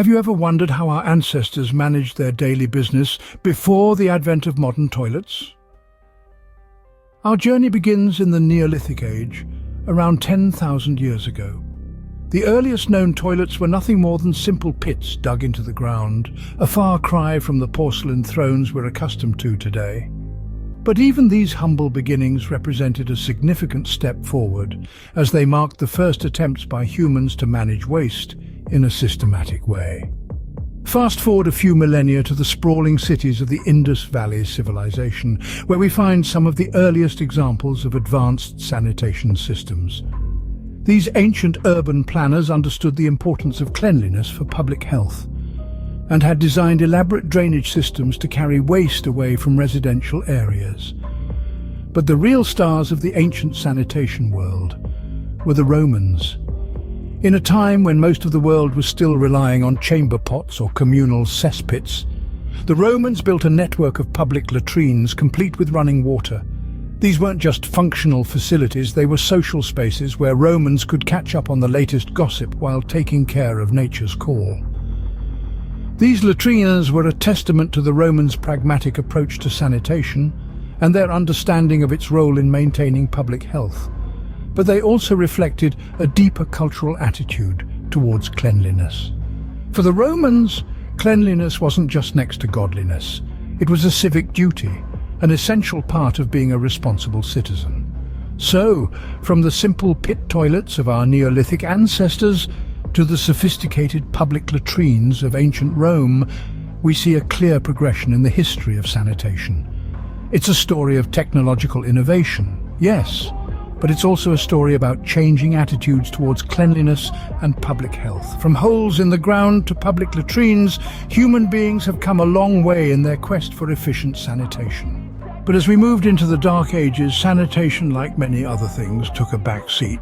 Have you ever wondered how our ancestors managed their daily business before the advent of modern toilets? Our journey begins in the Neolithic age, around 10,000 years ago. The earliest known toilets were nothing more than simple pits dug into the ground, a far cry from the porcelain thrones we're accustomed to today. But even these humble beginnings represented a significant step forward, as they marked the first attempts by humans to manage waste in a systematic way. Fast forward a few millennia to the sprawling cities of the Indus Valley civilization, where we find some of the earliest examples of advanced sanitation systems. These ancient urban planners understood the importance of cleanliness for public health, and had designed elaborate drainage systems to carry waste away from residential areas. But the real stars of the ancient sanitation world were the Romans. In a time when most of the world was still relying on chamber pots or communal cesspits, the Romans built a network of public latrines complete with running water. These weren't just functional facilities, they were social spaces where Romans could catch up on the latest gossip while taking care of nature's call. These latrines were a testament to the Romans' pragmatic approach to sanitation and their understanding of its role in maintaining public health. But they also reflected a deeper cultural attitude towards cleanliness. For the Romans, cleanliness wasn't just next to godliness. It was a civic duty, an essential part of being a responsible citizen. So, from the simple pit toilets of our Neolithic ancestors to the sophisticated public latrines of ancient Rome, we see a clear progression in the history of sanitation. It's a story of technological innovation, yes, but it's also a story about changing attitudes towards cleanliness and public health. From holes in the ground to public latrines, human beings have come a long way in their quest for efficient sanitation. But as we moved into the Dark Ages, sanitation, like many other things, took a back seat.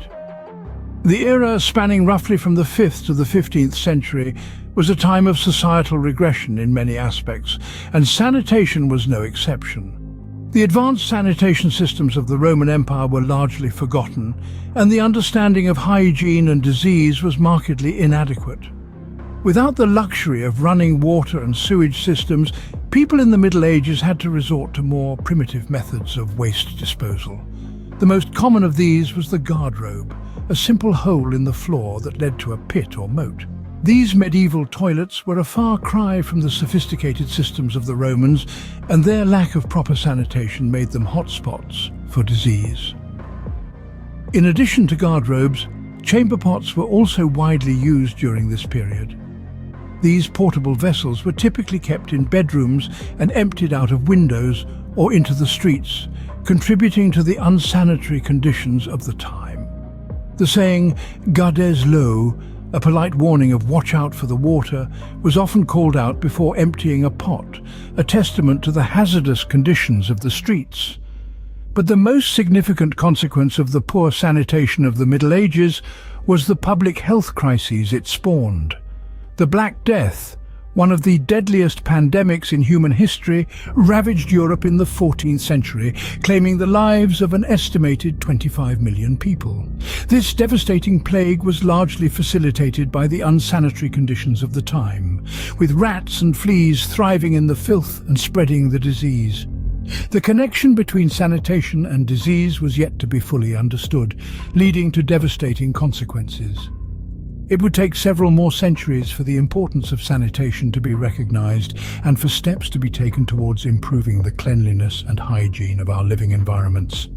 The era, spanning roughly from the 5th to the 15th century, was a time of societal regression in many aspects, and sanitation was no exception. The advanced sanitation systems of the Roman Empire were largely forgotten, and the understanding of hygiene and disease was markedly inadequate. Without the luxury of running water and sewage systems, people in the Middle Ages had to resort to more primitive methods of waste disposal. The most common of these was the guardrobe, a simple hole in the floor that led to a pit or moat. These medieval toilets were a far cry from the sophisticated systems of the Romans, and their lack of proper sanitation made them hotspots for disease. In addition to guardrobes, chamber pots were also widely used during this period. These portable vessels were typically kept in bedrooms and emptied out of windows or into the streets, contributing to the unsanitary conditions of the time. The saying, "Gardez l'eau," a polite warning of watch out for the water, was often called out before emptying a pot, a testament to the hazardous conditions of the streets. But the most significant consequence of the poor sanitation of the Middle Ages was the public health crises it spawned. The Black Death, one of the deadliest pandemics in human history, ravaged Europe in the 14th century, claiming the lives of an estimated 25 million people. This devastating plague was largely facilitated by the unsanitary conditions of the time, with rats and fleas thriving in the filth and spreading the disease. The connection between sanitation and disease was yet to be fully understood, leading to devastating consequences. It would take several more centuries for the importance of sanitation to be recognized and for steps to be taken towards improving the cleanliness and hygiene of our living environments.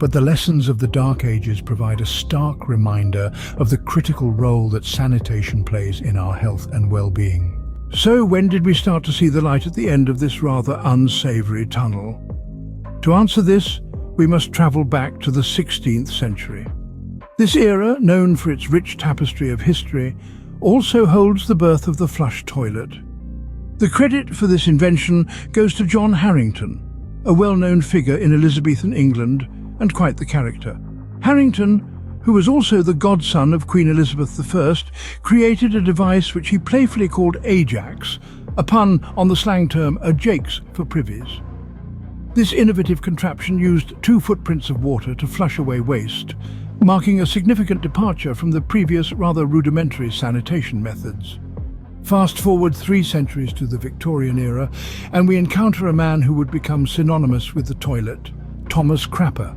But the lessons of the Dark Ages provide a stark reminder of the critical role that sanitation plays in our health and well-being. So when did we start to see the light at the end of this rather unsavory tunnel? To answer this, we must travel back to the 16th century. This era, known for its rich tapestry of history, also holds the birth of the flush toilet. The credit for this invention goes to John Harington, a well-known figure in Elizabethan England and quite the character. Harington, who was also the godson of Queen Elizabeth I, created a device which he playfully called Ajax, a pun on the slang term Ajax for privies. This innovative contraption used 2 footprints of water to flush away waste, marking a significant departure from the previous rather rudimentary sanitation methods. Fast forward 3 centuries to the Victorian era, and we encounter a man who would become synonymous with the toilet, Thomas Crapper.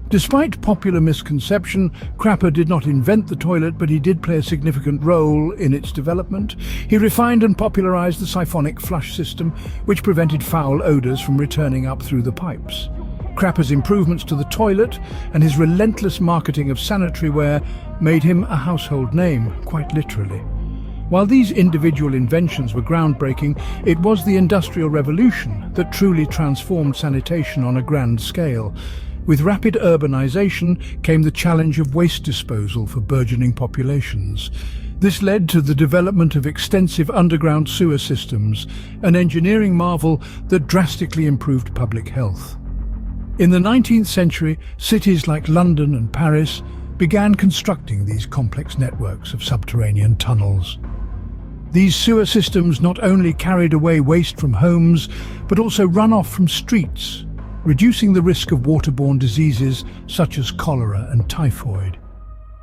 Despite popular misconception, Crapper did not invent the toilet, but he did play a significant role in its development. He refined and popularized the siphonic flush system, which prevented foul odors from returning up through the pipes. Crapper's improvements to the toilet and his relentless marketing of sanitary ware made him a household name, quite literally. While these individual inventions were groundbreaking, it was the Industrial Revolution that truly transformed sanitation on a grand scale. With rapid urbanization came the challenge of waste disposal for burgeoning populations. This led to the development of extensive underground sewer systems, an engineering marvel that drastically improved public health. In the 19th century, cities like London and Paris began constructing these complex networks of subterranean tunnels. These sewer systems not only carried away waste from homes, but also runoff from streets, reducing the risk of waterborne diseases such as cholera and typhoid.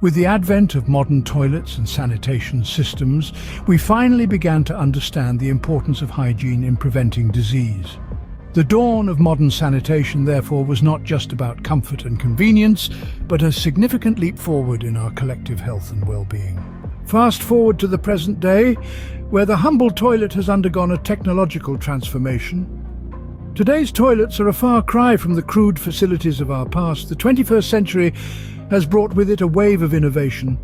With the advent of modern toilets and sanitation systems, we finally began to understand the importance of hygiene in preventing disease. The dawn of modern sanitation, therefore, was not just about comfort and convenience, but a significant leap forward in our collective health and well-being. Fast forward to the present day, where the humble toilet has undergone a technological transformation. Today's toilets are a far cry from the crude facilities of our past. The 21st century has brought with it a wave of innovation,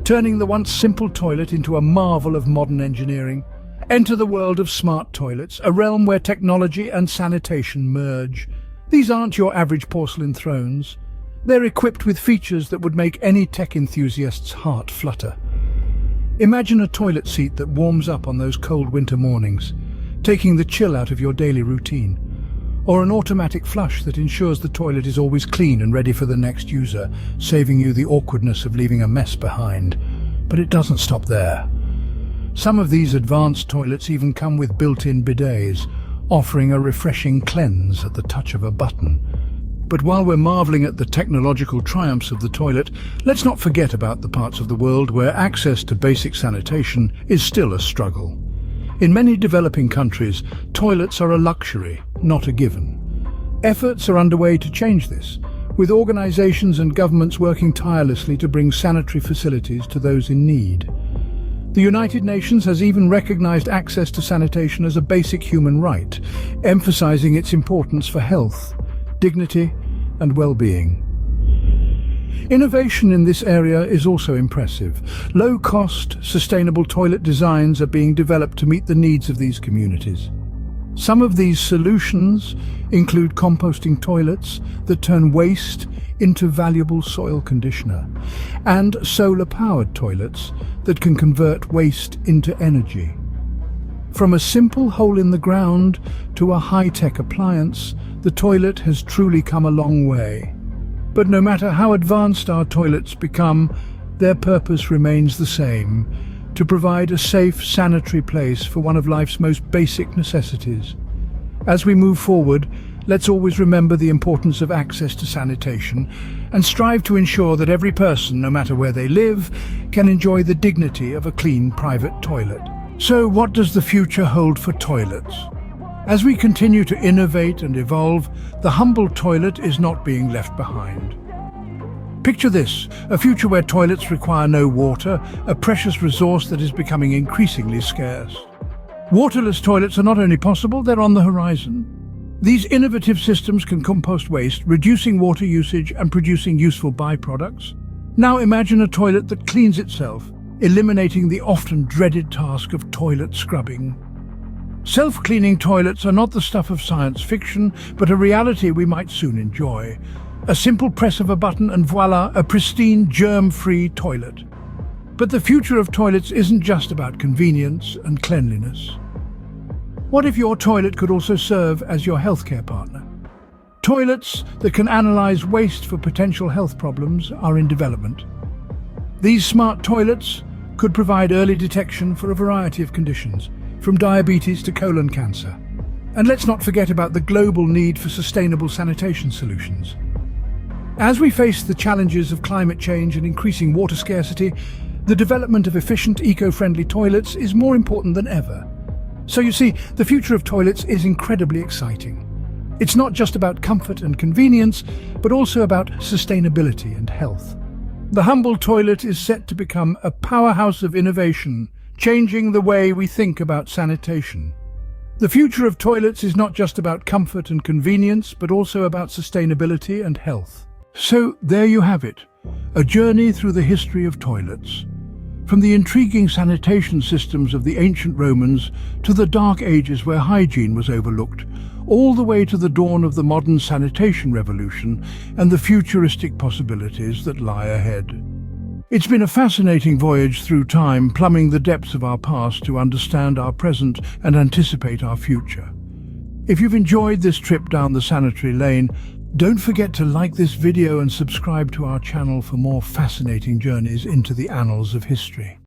turning the once simple toilet into a marvel of modern engineering. Enter the world of smart toilets, a realm where technology and sanitation merge. These aren't your average porcelain thrones. They're equipped with features that would make any tech enthusiast's heart flutter. Imagine a toilet seat that warms up on those cold winter mornings, taking the chill out of your daily routine. Or an automatic flush that ensures the toilet is always clean and ready for the next user, saving you the awkwardness of leaving a mess behind. But it doesn't stop there. Some of these advanced toilets even come with built-in bidets, offering a refreshing cleanse at the touch of a button. But while we're marveling at the technological triumphs of the toilet, let's not forget about the parts of the world where access to basic sanitation is still a struggle. In many developing countries, toilets are a luxury, not a given. Efforts are underway to change this, with organizations and governments working tirelessly to bring sanitary facilities to those in need. The United Nations has even recognized access to sanitation as a basic human right, emphasizing its importance for health, dignity, and well-being. Innovation in this area is also impressive. Low-cost, sustainable toilet designs are being developed to meet the needs of these communities. Some of these solutions include composting toilets that turn waste into valuable soil conditioner, and solar-powered toilets that can convert waste into energy. From a simple hole in the ground to a high-tech appliance, the toilet has truly come a long way. But no matter how advanced our toilets become, their purpose remains the same: to provide a safe, sanitary place for one of life's most basic necessities. As we move forward, let's always remember the importance of access to sanitation and strive to ensure that every person, no matter where they live, can enjoy the dignity of a clean private toilet. So what does the future hold for toilets? As we continue to innovate and evolve, the humble toilet is not being left behind. Picture this, a future where toilets require no water, a precious resource that is becoming increasingly scarce. Waterless toilets are not only possible, they're on the horizon. These innovative systems can compost waste, reducing water usage and producing useful byproducts. Now imagine a toilet that cleans itself, eliminating the often dreaded task of toilet scrubbing. Self-cleaning toilets are not the stuff of science fiction, but a reality we might soon enjoy. A simple press of a button and voila, a pristine, germ-free toilet. But the future of toilets isn't just about convenience and cleanliness. What if your toilet could also serve as your healthcare partner? Toilets that can analyze waste for potential health problems are in development. These smart toilets could provide early detection for a variety of conditions, from diabetes to colon cancer. And let's not forget about the global need for sustainable sanitation solutions. As we face the challenges of climate change and increasing water scarcity, The development of efficient, eco-friendly toilets is more important than ever. So you see, the future of toilets is incredibly exciting. It's not just about comfort and convenience, but also about sustainability and health. The humble toilet is set to become a powerhouse of innovation, changing the way we think about sanitation. The future of toilets is not just about comfort and convenience, but also about sustainability and health. So there you have it, a journey through the history of toilets. From the intriguing sanitation systems of the ancient Romans to the dark ages where hygiene was overlooked, all the way to the dawn of the modern sanitation revolution and the futuristic possibilities that lie ahead. It's been a fascinating voyage through time, plumbing the depths of our past to understand our present and anticipate our future. If you've enjoyed this trip down the sanitary lane, don't forget to like this video and subscribe to our channel for more fascinating journeys into the annals of history.